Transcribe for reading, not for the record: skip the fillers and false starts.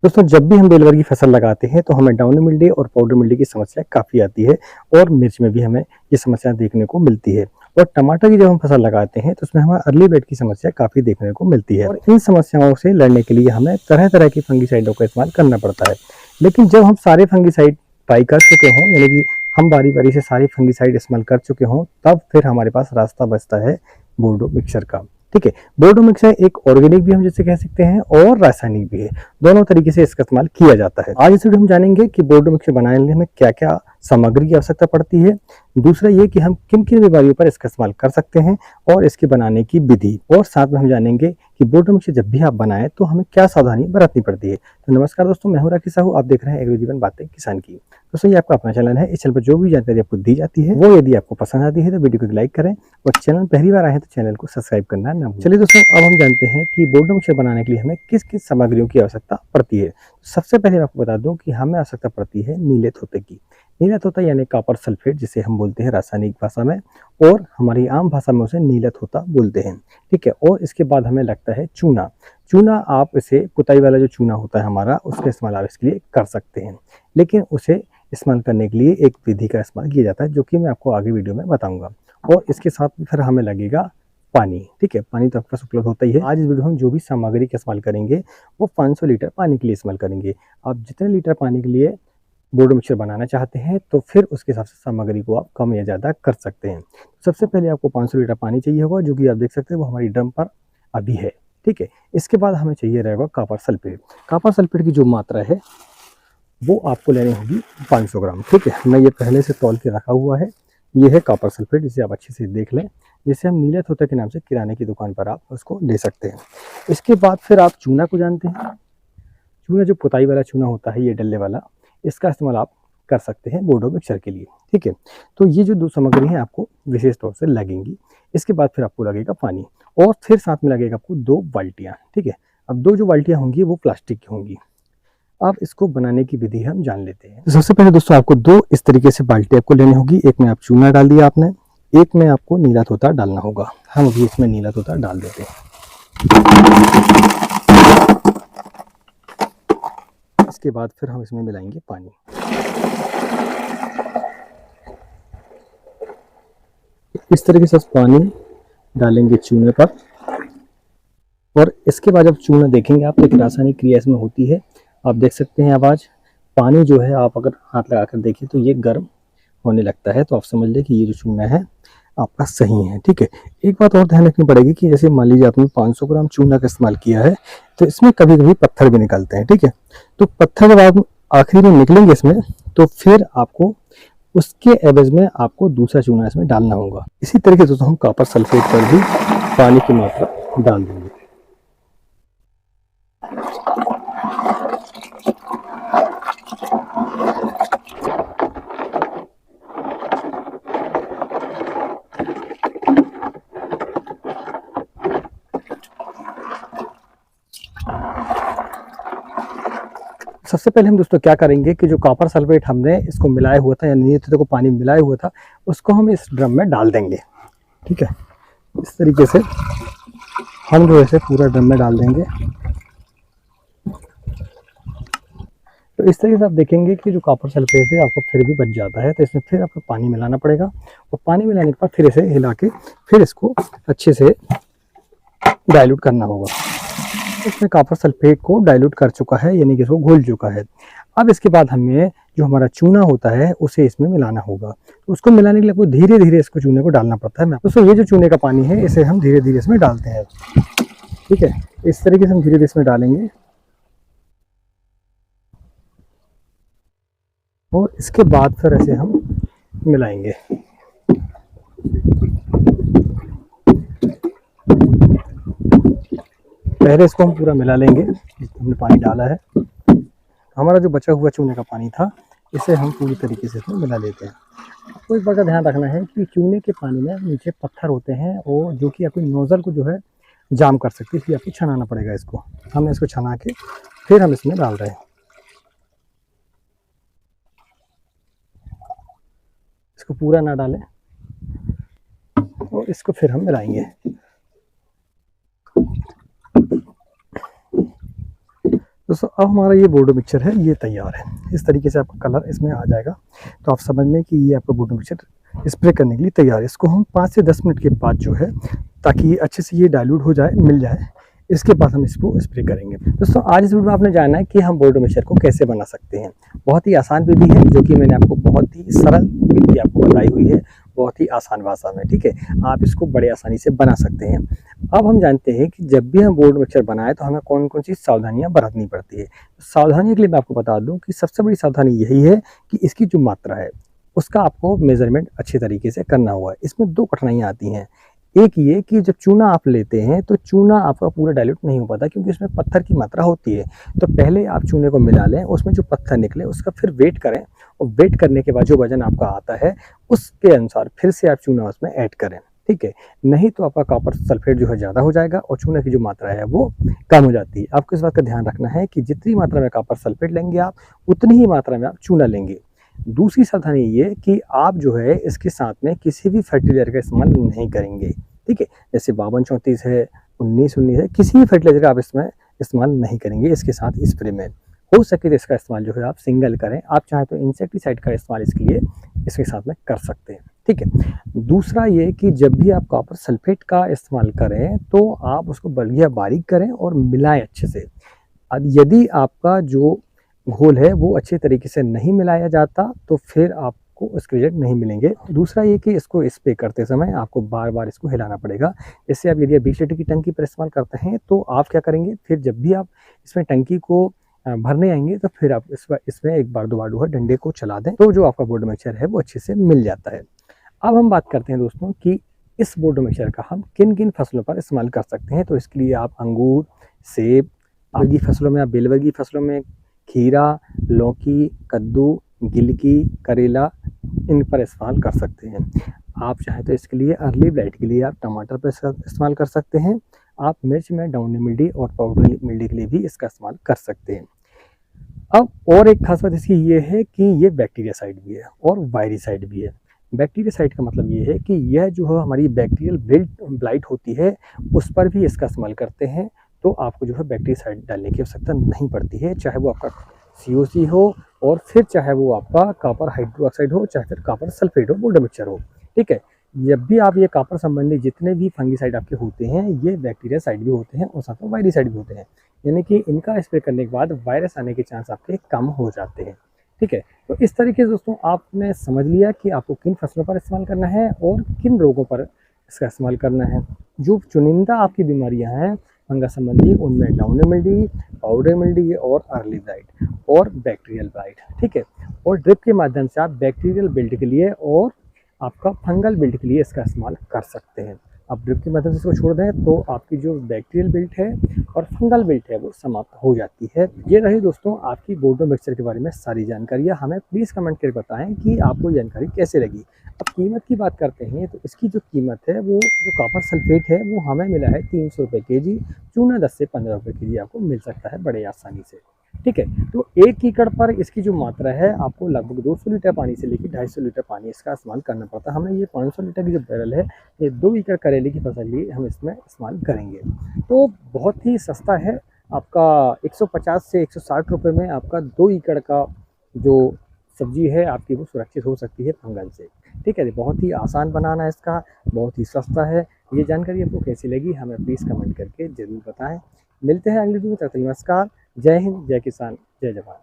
दोस्तों, जब भी हम बेलवर की फसल लगाते हैं तो हमें डाउनी मिल्ड्यू और पाउडर मिल्ड्यू की समस्या काफ़ी आती है और मिर्च में भी हमें ये समस्या देखने को मिलती है। और टमाटर की जब हम फसल लगाते हैं तो उसमें हमें अर्ली ब्लाइट की समस्या काफ़ी देखने को मिलती है और इन समस्याओं से लड़ने के लिए हमें तरह तरह की फंगिसाइडों का इस्तेमाल करना पड़ता है। लेकिन जब हम सारे फंगिसाइड ट्राई कर चुके हों, यानी कि हम बारी बारी से सारी फंगिसाइड इस्तेमाल कर चुके हों, तब फिर हमारे पास रास्ता बचता है बोर्डो मिक्सचर का। ठीक है, बोर्डो मिक्सचर एक ऑर्गेनिक भी हम जिसे कह सकते हैं और रासायनिक भी है, दोनों तरीके से इसका इस्तेमाल किया जाता है। आज इस वीडियो हम जानेंगे कि बोर्डो मिक्सचर बनाने के लिए हमें क्या क्या सामग्री की आवश्यकता पड़ती है, दूसरा ये कि हम किन किन बीमारियों पर इसका इस्तेमाल कर सकते हैं और इसके बनाने की विधि, और साथ में हम जानेंगे कि बोर्डो मिक्सचर जब भी आप बनाएं तो हमें क्या सावधानी बरतनी पड़ती है। तो नमस्कार दोस्तों, मैं हूं राकेश साहू, आप देख रहे हैं एग्रो जीवन बातें किसान की। दोस्तों, ये आपका अपना चैनल है। इस चैनल पर जो भी जानकारी आपको दी जाती है वो यदि आपको पसंद आती है तो वीडियो को लाइक करें और चैनल पहली बार आए तो चैनल को सब्सक्राइब करना ना भूलें। चलिए दोस्तों, अब हम जानते हैं कि बोर्डो मिक्सचर बनाने के लिए हमें किस किस सामग्रियों की आवश्यकता पड़ती है। सबसे पहले मैं आपको बता दूं कि हमें आवश्यकता पड़ती है नीले तोते की। नीला तोता यानी कॉपर सल्फेट, जिसे हम बोलते हैं रासायनिक भाषा में, और हमारी आम भाषा में उसे नीला तोता बोलते हैं। ठीक है, और इसके बाद हमें लगता है चूना। चूना, आप इसे पुताई वाला जो चूना होता है हमारा, उसका इस्तेमाल आप इसके लिए कर सकते हैं, लेकिन उसे इस्तेमाल करने के लिए एक विधि का इस्तेमाल किया जाता है जो कि मैं आपको आगे वीडियो में बताऊंगा। और इसके साथ फिर हमें लगेगा पानी। ठीक है, पानी तो आपके पास उपलब्ध होता ही है। आज इस वीडियो में हम जो भी सामग्री का इस्तेमाल करेंगे वो 500 लीटर पानी के लिए इस्तेमाल करेंगे। आप जितने लीटर पानी के लिए बोर्डो मिक्सचर बनाना चाहते हैं तो फिर उसके हिसाब से सामग्री को आप कम या ज़्यादा कर सकते हैं। सबसे पहले आपको 500 लीटर पानी चाहिए होगा, जो कि आप देख सकते हैं वो हमारी ड्रम पर अभी है। ठीक है, इसके बाद हमें चाहिए रहेगा कॉपर सल्फेट। कॉपर सल्फेट की जो मात्रा है वो आपको लेनी होगी 500 ग्राम। ठीक है, मैं ये पहले से तौल के रखा हुआ है। ये है कॉपर सल्फेट, इसे आप अच्छे से देख लें, जिसे हम नीले तोते के नाम से किराने की दुकान पर आप उसको ले सकते हैं। इसके बाद फिर आप चूना को जानते हैं। चूना जो पुताई वाला चूना होता है, ये डल्ले वाला, इसका इस्तेमाल आप कर सकते हैं बोर्डो मिक्सचर के लिए। ठीक है, तो ये जो दो सामग्री हैं आपको विशेष तौर से लगेंगी। इसके बाद फिर आपको लगेगा पानी और फिर साथ में लगेगा आपको 2 बाल्टियाँ। ठीक है, अब 2 जो बाल्टियाँ होंगी वो प्लास्टिक की होंगी। आप इसको बनाने की विधि हम जान लेते हैं। सबसे पहले दोस्तों, आपको 2 इस तरीके से बाल्टी आपको लेनी होगी। एक में आप चूना डाल दिया आपने, एक में आपको नीला तोता डालना होगा। हम अभी इसमें नीला तोता डाल देते हैं। इसके बाद फिर हम इसमें मिलाएंगे पानी। इस तरीके से पानी डालेंगे चूने पर, और इसके बाद जब चूना देखेंगे आप, एक रासायनिक क्रिया इसमें होती है। आप देख सकते हैं आवाज, पानी जो है आप अगर हाथ लगाकर देखिए तो ये गर्म होने लगता है, तो आप समझ लें कि ये जो चूना है आपका सही है। ठीक है, एक बात और ध्यान रखनी पड़ेगी कि जैसे मान लीजिए आपने 500 ग्राम चूना का इस्तेमाल किया है तो इसमें कभी कभी पत्थर भी निकलते हैं। ठीक है, तो पत्थर जब आप आखिरी में निकलेंगे इसमें, तो फिर आपको उसके एवज में आपको दूसरा चूना इसमें डालना होगा। इसी तरीके से हम कॉपर सल्फेट पर भी पानी की मात्रा डाल देंगे। सबसे पहले हम दोस्तों क्या करेंगे कि जो कॉपर सल्फेट हमने इसको मिलाया हुआ था, यानी नीले तोते को पानी मिलाया हुआ था, उसको हम इस ड्रम में डाल देंगे। ठीक है, इस तरीके से हम जो है पूरा ड्रम में डाल देंगे। तो इस तरीके से आप देखेंगे कि जो कॉपर सल्फेट है आपको फिर भी बच जाता है, तो इसमें फिर आपको पानी मिलाना पड़ेगा और पानी मिलाने के बाद फिर इसे हिला के फिर इसको अच्छे से डाइल्यूट करना होगा। इसमें कॉपर सल्फेट को डाइल्यूट कर चुका है, यानी कि इसको घोल चुका है। अब इसके बाद हमें जो हमारा चूना होता है उसे इसमें मिलाना होगा। तो उसको मिलाने के लिए आपको धीरे धीरे इसको चूने को डालना पड़ता है। दोस्तों, ये जो चूने का पानी है इसे हम धीरे धीरे इसमें डालते हैं। ठीक है, इस तरीके से हम धीरे धीरे इसमें डालेंगे और इसके बाद फिर ऐसे हम मिलाएंगे। पहले इसको हम पूरा मिला लेंगे, हमने पानी डाला है। हमारा जो बचा हुआ चूने का पानी था इसे हम पूरी तरीके से इसमें मिला लेते हैं। आपको एक बात का ध्यान रखना है कि चूने के पानी में नीचे पत्थर होते हैं और जो कि आपकी नोजल को जो है जाम कर सकती है, इसलिए आपको छनाना पड़ेगा इसको। हमने इसको छना के फिर हम इसमें डाल रहे हैं। इसको पूरा ना डालें और इसको फिर हम मिलाएंगे। दोस्तों अब हमारा ये बोर्डो मिक्सचर है, ये तैयार है। इस तरीके से आपका कलर इसमें आ जाएगा, तो आप समझ लें कि ये आपका बोर्डो मिक्सचर स्प्रे करने के लिए तैयार है। इसको हम 5 से 10 मिनट के बाद जो है, ताकि अच्छे से ये डाइल्यूट हो जाए, मिल जाए, इसके बाद हम इसको स्प्रे करेंगे। दोस्तों आज इस वीडियो में आपने जाना है कि हम बोर्डो मिक्सचर को कैसे बना सकते हैं। बहुत ही आसान विधि है, जो कि मैंने आपको बहुत ही सरल विधि आपको बताई हुई है, बहुत ही आसान भाषा में। ठीक है, आप इसको बड़े आसानी से बना सकते हैं। अब हम जानते हैं कि जब भी हम बोर्ड मिक्सचर बनाए तो हमें कौन कौन सी सावधानियां बरतनी पड़ती है। सावधानी के लिए मैं आपको बता दूं कि सबसे बड़ी सावधानी यही है कि इसकी जो मात्रा है उसका आपको मेजरमेंट अच्छे तरीके से करना हुआ है। इसमें दो कठिनाइयां आती हैं। एक ये कि जब चूना आप लेते हैं तो चूना आपका पूरा डाइल्यूट नहीं हो पाता, क्योंकि इसमें पत्थर की मात्रा होती है। तो पहले आप चूने को मिला लें, उसमें जो पत्थर निकले उसका फिर वेट करें, और वेट करने के बाद जो वजन आपका आता है उसके अनुसार फिर से आप चूना उसमें ऐड करें। ठीक है, नहीं तो आपका कॉपर सल्फेट जो है ज़्यादा हो जाएगा और चूने की जो मात्रा है वो कम हो जाती है। आपको इस बात का ध्यान रखना है कि जितनी मात्रा में कॉपर सल्फेट लेंगे आप, उतनी ही मात्रा में आप चूना लेंगे। दूसरी सावधानी ये कि आप जो है इसके साथ में किसी भी फर्टिलाइजर का इस्तेमाल नहीं करेंगे। ठीक है, जैसे 52-34 है, 19-19 है, किसी भी फर्टिलाइजर का आप इसमें इस्तेमाल नहीं करेंगे इसके साथ स्प्रे में। हो सके तो इसका इस्तेमाल जो है आप सिंगल करें। आप चाहें तो इंसेक्टिसाइड का इस्तेमाल इसके लिए इसके साथ में कर सकते हैं। ठीक है, दूसरा ये कि जब भी आप कॉपर सल्फेट का इस्तेमाल करें तो आप उसको बढ़िया बारीक करें और मिलाएं अच्छे से। अब यदि आपका जो घोल है वो अच्छे तरीके से नहीं मिलाया जाता तो फिर आपको उसके रिजल्ट नहीं मिलेंगे। दूसरा ये कि इसको स्प्रे करते समय आपको बार बार इसको हिलाना पड़ेगा। जैसे आप यदि 20 लीटर की टंकी पर इस्तेमाल करते हैं तो आप क्या करेंगे, फिर जब भी आप इसमें टंकी को भरने आएंगे तो फिर आप इसमें एक बार दो बार जो है डंडे को चला दें, तो जो आपका बोर्डो मिक्सचर है वो अच्छे से मिल जाता है। अब हम बात करते हैं दोस्तों कि इस बोर्डो मिक्सचर का हम किन किन फसलों पर इस्तेमाल कर सकते हैं। तो इसके लिए आप अंगूर, सेब, वर्गीय फसलों में, आप बेलवर्गीय फसलों में खीरा, लौकी, कद्दू, गिलकी, करेला, इन पर इस्तेमाल कर सकते हैं। आप चाहें तो इसके लिए अर्ली ब्लाइट के लिए आप टमाटर पर इसका इस्तेमाल कर सकते हैं। आप मिर्च में डाउनी मिल्डी और पाउडर मिल्डी के लिए भी इसका इस्तेमाल कर सकते हैं। अब और एक खास बात इसकी ये है कि ये बैक्टीरियासाइड भी है और वायरिसाइड भी है। बैक्टीरियासाइड का मतलब ये है कि यह जो है हमारी बैक्टीरियल ब्लाइट होती है उस पर भी इसका इस्तेमाल करते हैं, तो आपको जो है बैक्टीरियासाइड डालने की आवश्यकता नहीं पड़ती है, चाहे वो आपका COC हो और फिर चाहे वो आपका कॉपर हाइड्रोक्साइड हो, चाहे फिर कॉपर सल्फेट हो, बोर्डो मिक्सचर हो। ठीक है, जब भी आप ये कॉपर संबंधी जितने भी फंगीसाइड आपके होते हैं ये बैक्टीरियासाइड भी होते हैं और साथ में वायरिसाइड भी होते हैं, यानी कि इनका स्प्रे करने के बाद वायरस आने के चांस आपके कम हो जाते हैं। ठीक है, तो इस तरीके से दोस्तों आपने समझ लिया कि आपको किन फसलों पर इस्तेमाल करना है और किन रोगों पर इसका इस्तेमाल करना है। जो चुनिंदा आपकी बीमारियां हैं फंगस संबंधी, उनमें डाउनी मिल्डी, पाउडर मिल्डी और अर्ली ब्लाइट और बैक्टीरियल ब्लाइट। ठीक है, और ड्रिप के माध्यम से आप बैक्टीरियल बिल्ड के लिए और आपका फंगल बिल्ड के लिए इसका इस्तेमाल कर सकते हैं। आप ड्रिप के माध्यम से इसको छोड़ दें तो आपकी जो बैक्टीरियल बिल्ट है और फंगल बिल्ट है वो समाप्त हो जाती है। ये रही दोस्तों आपकी बोर्डो मिक्सचर के बारे में सारी जानकारियाँ। हमें प्लीज़ कमेंट करके बताएं कि आपको जानकारी कैसे लगी। अब कीमत की बात करते हैं तो इसकी जो कीमत है वो जो कॉपर सल्फेट है वो हमें मिला है 300 रुपये kg। चूना 10 से 15 रुपये kg आपको मिल सकता है बड़े आसानी से। ठीक है, तो 1 एकड़ पर इसकी जो मात्रा है आपको लगभग 200 लीटर पानी से लेकर 250 लीटर पानी इसका इस्तेमाल करना पड़ता है। हमें ये 500 लीटर की जो बैरल है ये 2 एकड़ करेले की फसल लिए हम इसमें इस्तेमाल करेंगे, तो बहुत ही सस्ता है। आपका 150 से 160 रुपये में आपका 2 एकड़ का जो सब्जी है आपकी वो सुरक्षित हो सकती है फंगल से। ठीक है, बहुत ही आसान बनाना है इसका, बहुत ही सस्ता है। ये जानकारी आपको कैसी लगी हमें प्लीज़ कमेंट करके ज़रूर बताएं। मिलते हैं अगली वीडियो में, तब तक नमस्कार। जय हिंद, जय किसान, जय जवान।